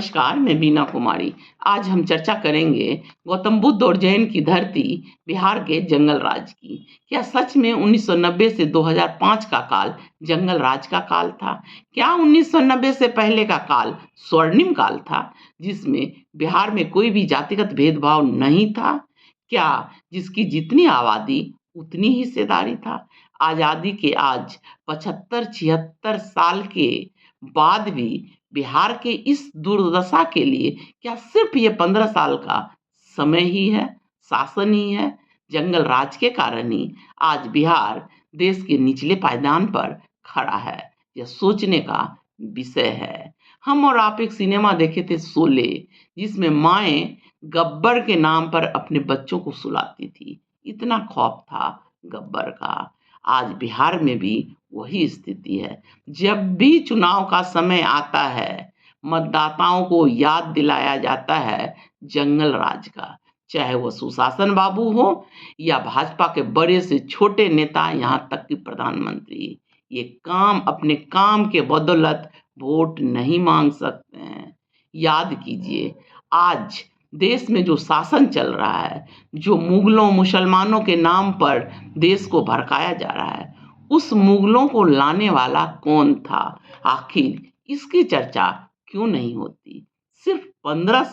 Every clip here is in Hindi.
नमस्कार, मैं बीना कुमारी। आज हम चर्चा करेंगे गौतम बुद्ध और जैन की धरती बिहार के जंगल राज की। क्या सच में 1990 से 2005 का काल जंगल राज का काल था? क्या 1990 से पहले का काल स्वर्णिम काल था, जिसमें बिहार में कोई भी जातिगत भेदभाव नहीं था? क्या जिसकी जितनी आबादी उतनी ही हिस्सेदारी था? आजादी के आज 75-76 साल के बाद भी बिहार के इस दुर्दशा के लिए क्या सिर्फ ये 15 साल का समय ही है, शासन ही है? जंगल राज के कारण ही आज बिहार देश के निचले पायदान पर खड़ा है। यह सोचने का विषय है। हम और आप एक सिनेमा देखे थे, शोले, जिसमें माएं गब्बर के नाम पर अपने बच्चों को सुलाती थी। इतना खौफ था गब्बर का। आज बिहार में भी वही स्थिति है। जब भी चुनाव का समय आता है, मतदाताओं को याद दिलाया जाता है जंगल राज का, चाहे वो सुशासन बाबू हो या भाजपा के बड़े से छोटे नेता, यहाँ तक कि प्रधानमंत्री। ये अपने काम के बदौलत वोट नहीं मांग सकते हैं। याद कीजिए, आज देश में जो शासन चल रहा है, जो मुगलों मुसलमानों के नाम पर देश को भड़काया जा रहा है, उस मुगलों को लाने वाला कौन था? आखिर इसकी चर्चा क्यों नहीं होती? सिर्फ 15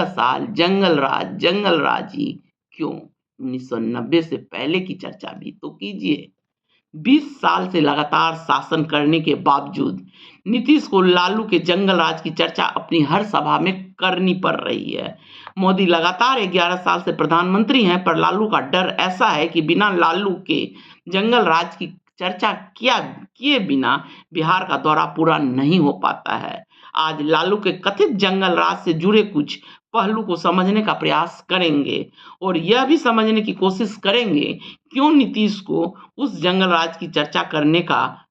साल जंगल राज ही क्यों? 1990 से पहले की चर्चा भी तो कीजिए। 20 साल से लगातार शासन करने के बावजूद नीतीश को लालू के जंगल राज की चर्चा अपनी हर सभा में करनी पड़ रही है। मोदी लगातार 11 साल से प्रधानमंत्री हैं, पर लालू का डर ऐसा है कि बिना लालू के जंगल राज की चर्चा किए बिना बिहार का दौरा पूरा नहीं हो पाता है। आज लालू के कथित जंगल राज से जुड़े कुछ पहलू को समझने का प्रयास करेंगे और यह भी समझने की कोशिश करेंगे क्यों नीतीश को उस जंगल राज की चर्चा करने का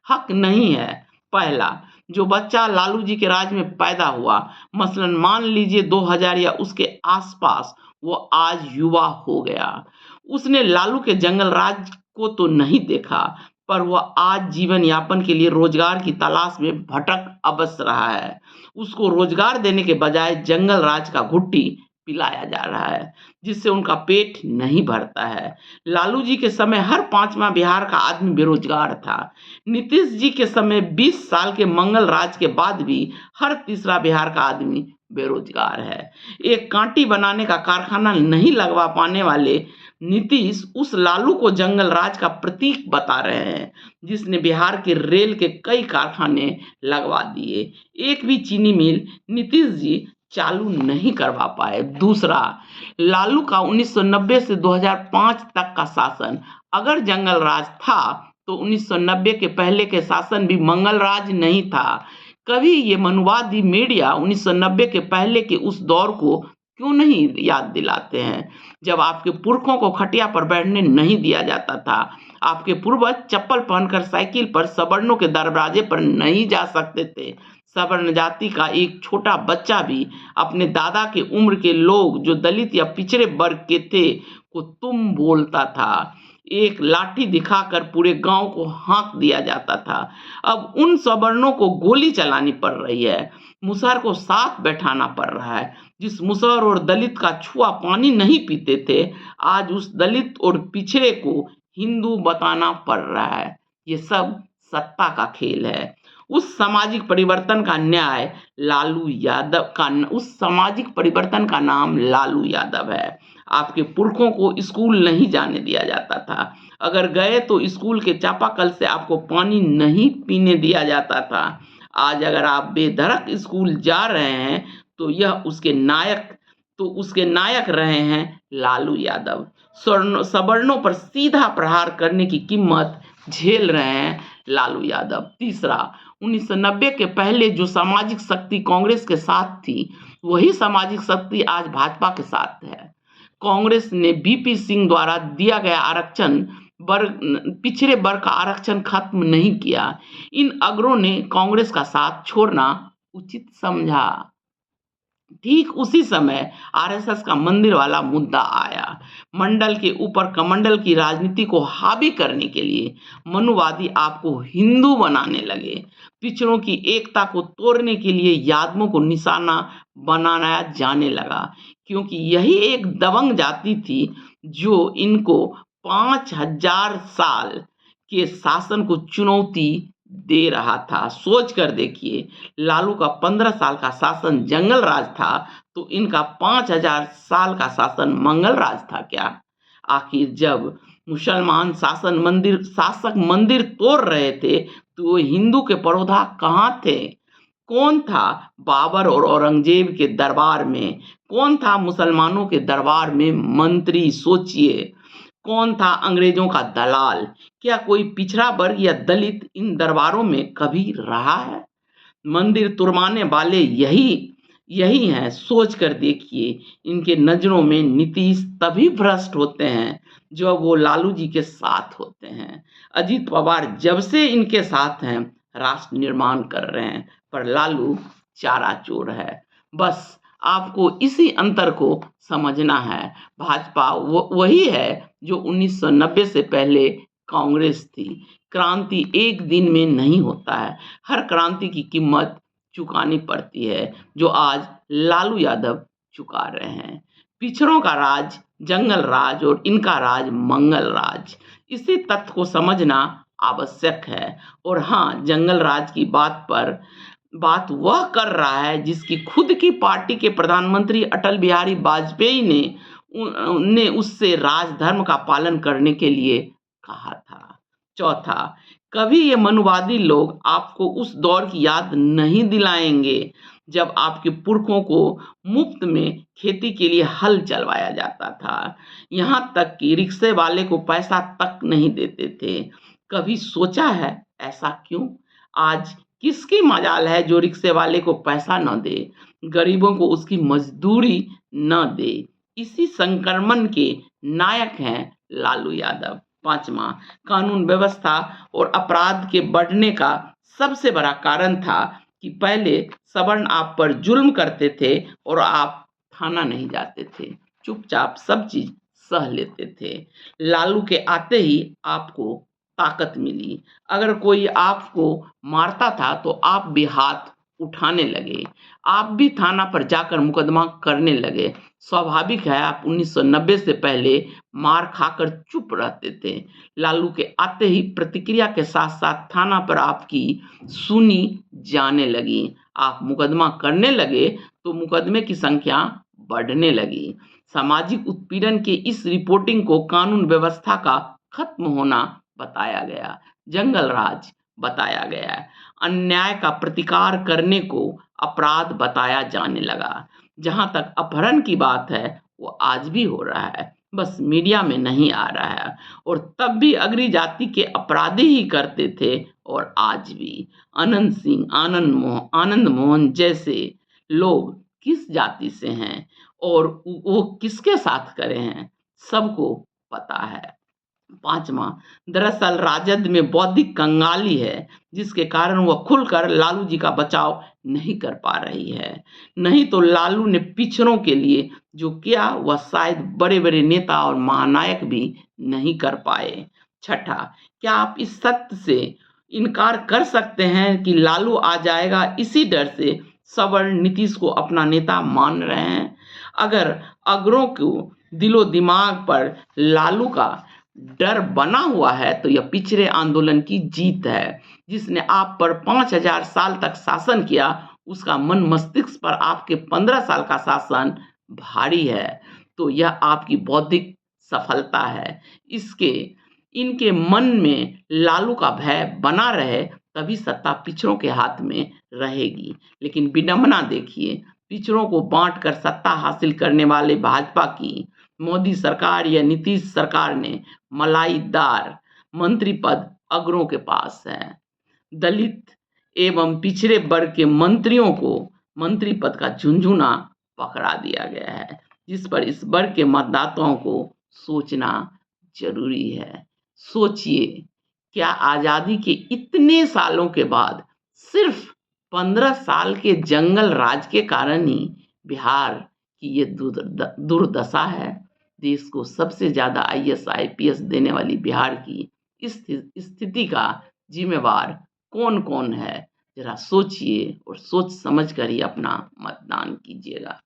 हक नहीं है। पहला, जो बच्चा लालू जी के राज में पैदा हुआ, मसलन मान लीजिए 2000 या उसके आसपास, वो आज युवा हो गया। उसने लालू के जंगल राज को तो नहीं देखा, पर वह आज जीवन यापन के लिए रोजगार की तलाश में भटक अवश्य रहा है। उसको रोजगार देने के बजाय जंगल राज का घुट्टी पिलाया जा रहा है, जिससे उनका पेट नहीं भरता है। लालू जी के समय हर 5वां बिहार का आदमी बेरोजगार था। नीतीश जी के समय 20 साल के मंगल राज के बाद भी हर तीसरा बिहार का आदमी बेरोजगार है। एक कांटी बनाने का कारखाना नहीं लगवा पाने वाले नीतीश उस लालू को जंगल राज का प्रतीक बता रहे हैं, जिसने बिहार के रेल के कई कारखाने लगवा दिए। एक भी चीनी मिल नीतीश जी चालू नहीं करवा पाए। दूसरा, लालू का 1990 से 2005 तक का शासन अगर जंगल राज था, तो 1990 के पहले के शासन भी मंगल राज नहीं था। कभी ये मनुवादी मीडिया 1990 के पहले के उस दौर को क्यों नहीं याद दिलाते हैं, जब आपके पुरखों को खटिया पर बैठने नहीं दिया जाता था? आपके पूर्वज चप्पल पहनकर साइकिल पर सवर्णों के दरवाजे पर नहीं जा सकते थे। सवर्ण जाति का एक छोटा बच्चा भी अपने दादा के उम्र के लोग जो दलित या पिछड़े वर्ग के थे को तुम बोलता था। एक लाठी दिखाकर पूरे गांव को हाँक दिया जाता था। अब उन सवर्णों को गोली चलानी पड़ रही है, मुसहर को साथ बैठाना पड़ रहा है। जिस मुसहर और दलित का छुआ पानी नहीं पीते थे, आज उस दलित और पिछड़े को हिंदू बताना पड़ रहा है। ये सब सत्ता का खेल है। उस सामाजिक परिवर्तन का नाम लालू यादव है। आपके पुरखों को स्कूल नहीं जाने दिया जाता था। अगर गए तो स्कूल के चापाकल से आपको पानी नहीं पीने दिया जाता था। आज अगर आप बेधड़क स्कूल जा रहे हैं, तो उसके नायक रहे हैं लालू यादव। सवर्णों पर सीधा प्रहार करने की कीमत झेल रहे हैं लालू यादव। तीसरा, 1990 के पहले जो सामाजिक शक्ति कांग्रेस के साथ थी, वही सामाजिक शक्ति आज भाजपा के साथ है। कांग्रेस ने बीपी सिंह द्वारा दिया गया पिछड़े वर्ग का आरक्षण खत्म नहीं किया। इन अगरों ने कांग्रेस का साथ छोड़ना उचित समझा। ठीक उसी समय आरएसएस का मंदिर वाला मुद्दा आया। मंडल के ऊपर कमंडल की राजनीति को हावी करने के लिए मनुवादी आपको हिंदू बनाने लगे। पिछड़ों की एकता को तोड़ने के लिए यादवों को निशाना बनाया जाने लगा, क्योंकि यही एक दबंग जाति थी जो इनको 5000 साल के शासन को चुनौती दे रहा था। सोच कर देखिए, लालू का 15 साल का शासन जंगल राज था, तो इनका 5000 साल का शासन मंगल राज था क्या? आखिर जब मुसलमान शासक मंदिर तोड़ रहे थे, तो वो हिंदू के पुरोधा कहाँ थे? कौन था बाबर और औरंगजेब के दरबार में? कौन था मुसलमानों के दरबार में मंत्री? सोचिए, कौन था अंग्रेजों का दलाल? क्या कोई पिछड़ा वर्ग या दलित इन दरबारों में कभी रहा है? मंदिर तुड़वाने वाले यही यही हैं। सोच कर देखिए, इनके नजरों में नीतीश तभी भ्रष्ट होते हैं जब वो लालू जी के साथ होते हैं। अजीत पवार जब से इनके साथ हैं, राष्ट्र निर्माण कर रहे हैं, पर लालू चारा चोर है। बस आपको इसी अंतर को समझना है। भाजपा वही है जो 1990 से पहले कांग्रेस थी। क्रांति एक दिन में नहीं होता है, हर क्रांति की कीमत चुकानी पड़ती है, जो आज लालू यादव चुका रहे हैं। पिछड़ों का राज जंगल राज और इनका राज मंगल राज। इसी तथ्य को समझना आवश्यक है। और हाँ, जंगल राज की बात वह कर रहा है जिसकी खुद की पार्टी के प्रधानमंत्री अटल बिहारी वाजपेयी ने उससे राजधर्म का पालन करने के लिए कहा था। चौथा, कभी ये मनुवादी लोग आपको उस दौर की याद नहीं दिलाएंगे जब आपके पुरखों को मुफ्त में खेती के लिए हल चलवाया जाता था। यहाँ तक कि रिक्शे वाले को पैसा तक नहीं देते थे। कभी सोचा है ऐसा क्यों? आज किसकी मजाल है जो रिक्शे वाले को पैसा न दे, गरीबों को उसकी मजदूरी न दे? इसी संक्रमण के नायक हैं लालू यादव। पांचवा, कानून व्यवस्था और अपराध के बढ़ने का सबसे बड़ा कारण था कि पहले सवर्ण आप पर जुल्म करते थे और आप थाना नहीं जाते थे, चुपचाप सब चीज सह लेते थे। लालू के आते ही आपको ताकत मिली। अगर कोई आपको मारता था तो आप भी हाथ उठाने लगे, आप भी थाना पर जाकर मुकदमा करने लगे। स्वाभाविक है, आप 1990 से पहले मार खाकर चुप रहते थे। लालू के आते ही प्रतिक्रिया के साथ साथ थाना पर आपकी सुनी जाने लगी। आप मुकदमा करने लगे तो मुकदमे की संख्या बढ़ने लगी। सामाजिक उत्पीड़न के इस रिपोर्टिंग को कानून व्यवस्था का खत्म होना बताया गया, जंगल राज बताया गया, अन्याय का प्रतिकार करने को अपराध बताया जाने लगा। जहां तक अपहरण की बात है, वो आज भी हो रहा है, बस मीडिया में नहीं आ रहा है। और तब भी अगरी जाति के अपराधी ही करते थे, और आज भी अनंत सिंह, आनंद मोहन जैसे लोग किस जाति से हैं और वो किसके साथ करे हैं, सबको पता है। पांचवा, दरअसल राजद में बौद्धिक कंगाली है, जिसके कारण वह खुलकर लालू जी का बचाव नहीं कर पा रही है। नहीं तो लालू ने पिछड़ों के लिए जो किया वह शायद बड़े बड़े नेता और महानायक भी नहीं कर पाए। छठा, क्या आप इस सत्य से इनकार कर सकते हैं कि लालू आ जाएगा इसी डर से सवर्ण नीतीश को अपना नेता मान रहे हैं? अगर अगरों को दिलो दिमाग पर लालू का डर बना हुआ है, तो यह पिछड़े आंदोलन की जीत है। जिसने आप पर 5000 साल तक शासन किया, उसका मन मस्तिष्क पर आपके 15 साल का शासन भारी है। तो यह आपकी बौद्धिक सफलता है। इसके इनके मन में लालू का भय बना रहे, तभी सत्ता पिछड़ों के हाथ में रहेगी। लेकिन विडंबना देखिए, पिछड़ों को बांटकर सत्ता हासिल करने वाले भाजपा की मोदी सरकार या नीतीश सरकार ने मलाईदार मंत्री पद अगरों के पास है। दलित एवं पिछड़े वर्ग के मंत्रियों को मंत्री पद का झुनझुना पकड़ा दिया गया है, जिस पर इस वर्ग के मतदाताओं को सोचना जरूरी है। सोचिए, क्या आजादी के इतने सालों के बाद सिर्फ 15 साल के जंगल राज के कारण ही बिहार की ये दुर्दशा है। देश को सबसे ज़्यादा आईएएस आईपीएस देने वाली बिहार की इस स्थिति का जिम्मेवार कौन-कौन है? ज़रा सोचिए और सोच समझ कर ही अपना मतदान कीजिएगा।